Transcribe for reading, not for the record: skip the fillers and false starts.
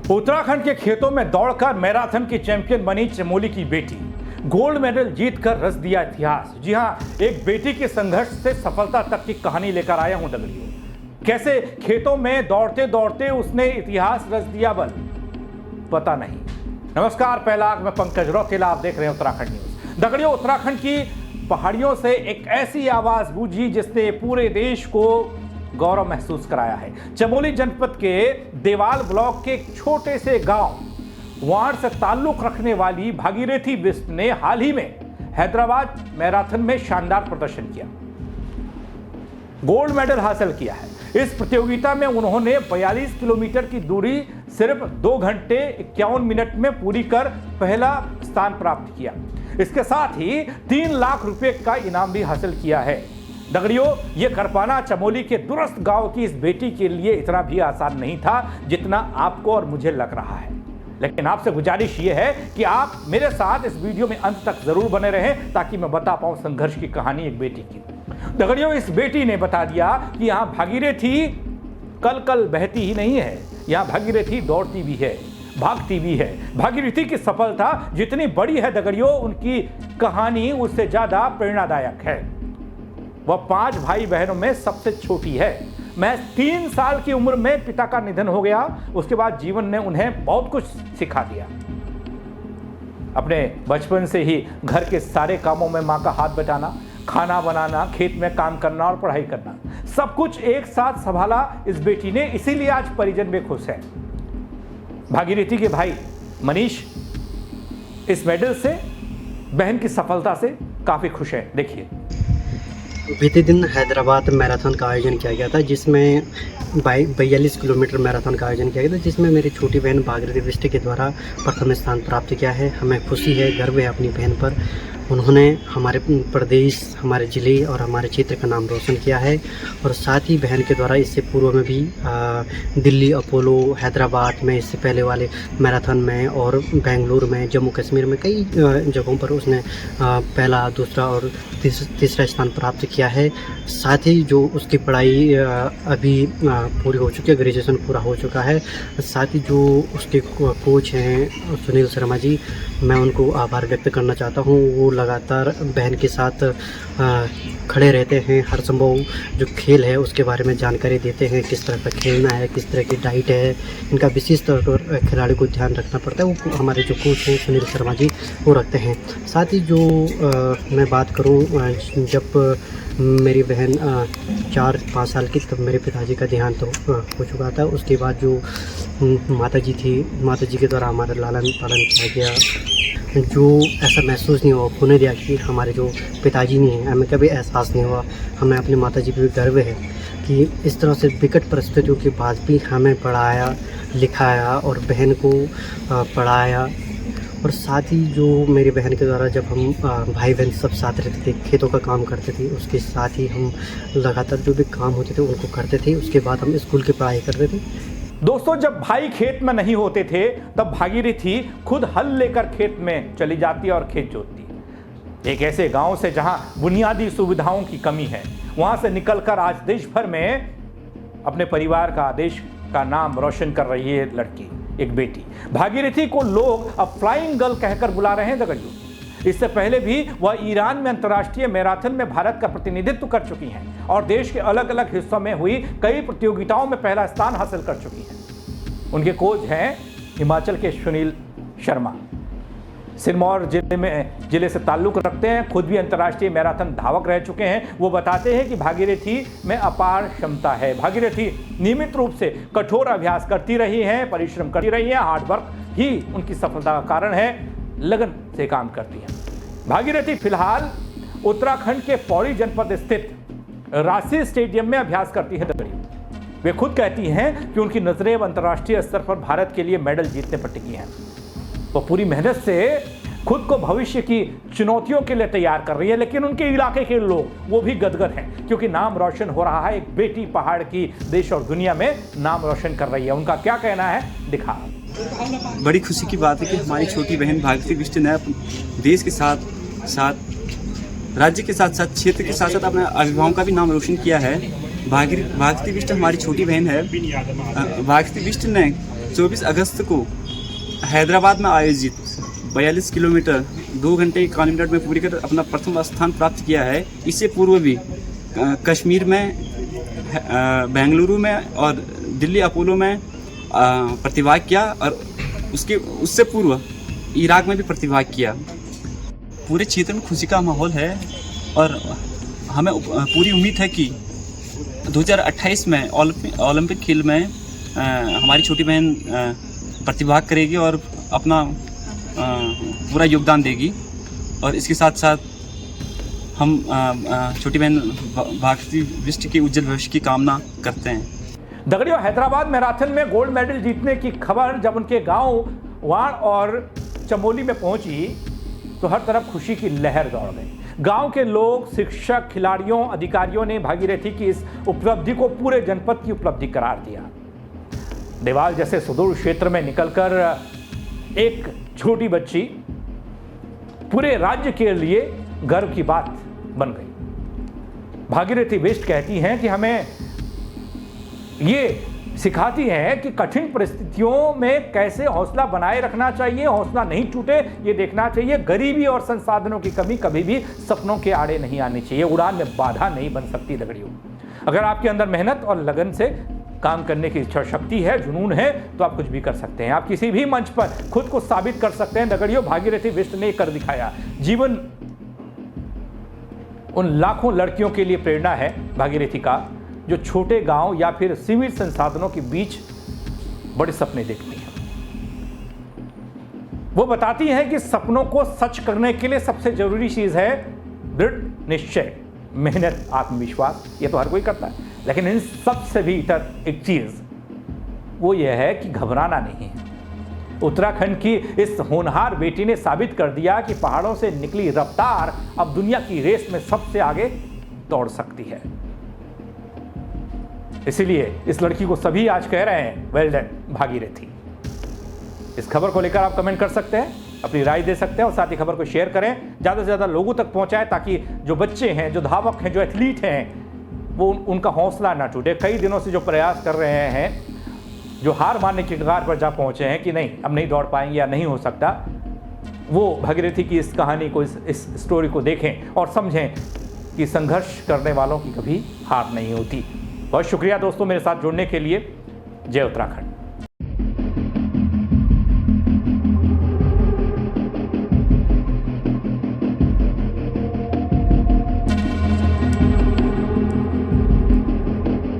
उत्तराखंड के खेतों में दौड़कर मैराथन की चैंपियन बनी चमोली की बेटी, गोल्ड मेडल जीतकर रच दिया इतिहास। जी हां, एक बेटी के संघर्ष से सफलता तक की कहानी लेकर आया हूं दगड़ियों। कैसे खेतों में दौड़ते दौड़ते उसने इतिहास रच दिया बल, पता नहीं। नमस्कार, पहला आग में पंकज रौतेला, आप देख रहे हैं उत्तराखंड न्यूज। दगड़ियों, उत्तराखंड की पहाड़ियों से एक ऐसी आवाज गूंजी जिसने पूरे देश को गौरव महसूस कराया है। चमोली जनपद के देवाल ब्लॉक के एक छोटे से गांव वार्ड से ताल्लुक रखने वाली भागीरथी बिष्ट ने हाल ही में हैदराबाद मैराथन में शानदार प्रदर्शन किया, गोल्ड मेडल हासिल किया है। इस प्रतियोगिता में उन्होंने 42 किलोमीटर की दूरी सिर्फ 2 घंटे 51 मिनट में पूरी कर पहला स्थान प्राप्त किया। इसके साथ ही 3 लाख रुपए का इनाम भी हासिल किया है। दगड़ियों, ये कर पाना चमोली के दूरस्थ गांव की इस बेटी के लिए इतना भी आसान नहीं था जितना आपको और मुझे लग रहा है। लेकिन आपसे गुजारिश ये है कि आप मेरे साथ इस वीडियो में अंत तक जरूर बने रहें ताकि मैं बता पाऊं संघर्ष की कहानी एक बेटी की। दगड़ियों, इस बेटी ने बता दिया कि यहां भागीरथी कल कल बहती ही नहीं है, यहां भागीरथी दौड़ती भी है, भागती भी है। भागीरथी की सफलता जितनी बड़ी है दगड़ियों, उनकी कहानी उससे ज्यादा प्रेरणादायक है। वह 5 भाई बहनों में सबसे छोटी है। महज 3 साल की उम्र में पिता का निधन हो गया। उसके बाद जीवन ने उन्हें बहुत कुछ सिखा दिया। अपने बचपन से ही घर के सारे कामों में मां का हाथ बटाना, खाना बनाना, खेत में काम करना और पढ़ाई करना, सब कुछ एक साथ संभाला इस बेटी ने। इसीलिए आज परिजन भी खुश है। भागीरथी के भाई मनीष इस मेडल से, बहन की सफलता से काफी खुश है। देखिए, बीते दिन हैदराबाद मैराथन का आयोजन किया गया था, जिसमें 42 किलोमीटर मैराथन का आयोजन किया गया था, जिसमें मेरी छोटी बहन भागीरथी बिष्ट के द्वारा प्रथम स्थान प्राप्त किया है। हमें खुशी है, गर्व है अपनी बहन पर। उन्होंने हमारे प्रदेश, हमारे ज़िले और हमारे क्षेत्र का नाम रोशन किया है। और साथ ही बहन के द्वारा इससे पूर्व में भी दिल्ली, अपोलो, हैदराबाद में, इससे पहले वाले मैराथन में और बेंगलुरु में, जम्मू कश्मीर में कई जगहों पर उसने पहला, दूसरा और तीसरा स्थान प्राप्त किया है। साथ ही जो उसकी पढ़ाई अभी पूरी हो चुकी है, ग्रेजुएशन पूरा हो चुका है। साथ ही जो उसके कोच हैं सुनील शर्मा जी, मैं उनको आभार व्यक्त करना चाहता हूँ। वो लगातार बहन के साथ खड़े रहते हैं, हर संभव जो खेल है उसके बारे में जानकारी देते हैं, किस तरह का खेलना है, किस तरह की डाइट है, इनका विशेष तौर पर खिलाड़ी को ध्यान रखना पड़ता है। वो हमारे जो कोच हैं सुनील शर्मा जी, वो रखते हैं। साथ ही जो मैं बात करूँ, जब मेरी बहन 4-5 साल की, तब मेरे पिताजी का देहांत हो चुका था। उसके बाद जो माताजी थी, माताजी के द्वारा हमारा लालन पालन किया गया। जो ऐसा महसूस नहीं हुआ, होने दिया कि हमारे जो पिताजी नहीं हैं, हमें कभी एहसास नहीं हुआ। हमें अपनी माताजी पर भी गर्व है कि इस तरह से विकट परिस्थितियों के बाद भी हमें पढ़ाया, लिखाया और बहन को पढ़ाया। और साथ ही जो मेरी बहन के द्वारा जब हम भाई बहन सब साथ रहते थे, खेतों का काम करते थे, उसके साथ ही हम लगातार जो भी काम होते थे उनको करते थे। उसके बाद हम स्कूल की पढ़ाई करते थे। दोस्तों, जब भाई खेत में नहीं होते थे तब भागीरथी खुद हल लेकर खेत में चली जाती और खेत जोतती। एक ऐसे गांव से जहां बुनियादी सुविधाओं की कमी है, वहां से निकलकर आज देश भर में अपने परिवार का, देश का नाम रोशन कर रही है लड़की, एक बेटी। भागीरथी को लोग अब फ्लाइंग गर्ल कहकर बुला रहे हैं दगड़ियों। इससे पहले भी वह ईरान में अंतर्राष्ट्रीय मैराथन में भारत का प्रतिनिधित्व कर चुकी हैं और देश के अलग अलग हिस्सों में हुई कई प्रतियोगिताओं में पहला स्थान हासिल कर चुकी हैं। उनके कोच हैं हिमाचल के सुनील शर्मा, सिरमौर जिले से ताल्लुक रखते हैं, खुद भी अंतर्राष्ट्रीय मैराथन धावक रह चुके हैं। वो बताते हैं कि भागीरथी में अपार क्षमता है। भागीरथी नियमित रूप से कठोर अभ्यास करती रही हैं, परिश्रम करती रही हैं। हार्ड वर्क ही उनकी सफलता का कारण है, लगन से काम करती है। भागीरथी फिलहाल उत्तराखंड के पौड़ी जनपद स्थित रांसी स्टेडियम में अभ्यास करती है दगड़ियों। वे खुद कहती हैं कि उनकी नजरें अंतर्राष्ट्रीय स्तर पर भारत के लिए मेडल जीतने पर टिकी हैं। वो पूरी मेहनत से खुद को भविष्य की चुनौतियों के लिए तैयार कर रही है। लेकिन उनके इलाके के लोग वो भी गदगद हैं, क्योंकि नाम रोशन हो रहा है। एक बेटी पहाड़ की देश और दुनिया में नाम रोशन कर रही है। उनका क्या कहना है, दिखा। बड़ी खुशी की बात है कि हमारी छोटी बहन भागीरथी बिष्ट ने देश के साथ साथ, राज्य के साथ साथ, क्षेत्र के साथ साथ अपने अभिभावकों का भी नाम रोशन किया है। भागीरथी बिष्ट हमारी छोटी बहन है। भागीरथी बिष्ट ने 24 अगस्त को हैदराबाद में आयोजित 42 किलोमीटर 2 घंटे 51 मिनट में पूरी कर अपना प्रथम स्थान प्राप्त किया है। इससे पूर्व भी कश्मीर में, बेंगलुरु में और दिल्ली अपोलो में प्रतिभाग किया और उससे पूर्व इराक में भी प्रतिभाग किया। पूरे क्षेत्र में खुशी का माहौल है और हमें पूरी उम्मीद है कि 2028 में ओलंपिक खेल में हमारी छोटी बहन प्रतिभाग करेगी और अपना पूरा योगदान देगी। और इसके साथ साथ हम छोटी बहन भागीरथी बिष्ट के उज्जवल भविष्य की कामना करते हैं। दगड़ियों, हैदराबाद मैराथन में गोल्ड मेडल जीतने की खबर जब उनके गांव वाड़ और चमोली में पहुंची तो हर तरफ खुशी की लहर दौड़ गई। गांव के लोग, शिक्षक, खिलाड़ियों, अधिकारियों ने भागीरथी की इस उपलब्धि को पूरे जनपद की उपलब्धि करार दिया। देवाल जैसे सुदूर क्षेत्र में निकलकर एक छोटी बच्ची पूरे राज्य के लिए गर्व की बात बन गई। भागीरथी बिष्ट कहती हैं कि हमें ये सिखाती है कि कठिन परिस्थितियों में कैसे हौसला बनाए रखना चाहिए, हौसला नहीं टूटे ये देखना चाहिए। गरीबी और संसाधनों की कमी कभी भी सपनों के आड़े नहीं आनी चाहिए, उड़ान में बाधा नहीं बन सकती। दगड़ियों, अगर आपके अंदर मेहनत और लगन से काम करने की इच्छा शक्ति है, जुनून है, तो आप कुछ भी कर सकते हैं। आप किसी भी मंच पर खुद को साबित कर सकते हैं। दगड़ियों, भागीरथी बिष्ट ने कर दिखाया। जीवन उन लाखों लड़कियों के लिए प्रेरणा है भागीरथी का, जो छोटे गांव या फिर सीमित संसाधनों के बीच बड़े सपने देखती हैं। वो बताती हैं कि सपनों को सच करने के लिए सबसे जरूरी चीज है दृढ़ निश्चय, मेहनत, आत्मविश्वास। ये तो हर कोई करता है, लेकिन इन सबसे भी इतर एक चीज वो ये है कि घबराना नहीं है। उत्तराखंड की इस होनहार बेटी ने साबित कर दिया कि पहाड़ों से निकली रफ्तार अब दुनिया की रेस में सबसे आगे दौड़ सकती है। इसीलिए इस लड़की को सभी आज कह रहे हैं वेल डन भागीरथी। इस खबर को लेकर आप कमेंट कर सकते हैं, अपनी राय दे सकते हैं और साथ ही खबर को शेयर करें, ज़्यादा से ज़्यादा लोगों तक पहुंचाएं ताकि जो बच्चे हैं, जो धावक हैं, जो एथलीट हैं, वो उनका हौसला ना टूटे। कई दिनों से जो प्रयास कर रहे हैं, जो हार मानने की कगार पर जा पहुंचे हैं कि नहीं अब नहीं दौड़ पाएंगे या नहीं हो सकता, वो भागीरथी की इस कहानी को, इस स्टोरी को देखें और समझें कि संघर्ष करने वालों की कभी हार नहीं होती। बहुत शुक्रिया दोस्तों मेरे साथ जुड़ने के लिए। जय उत्तराखंड।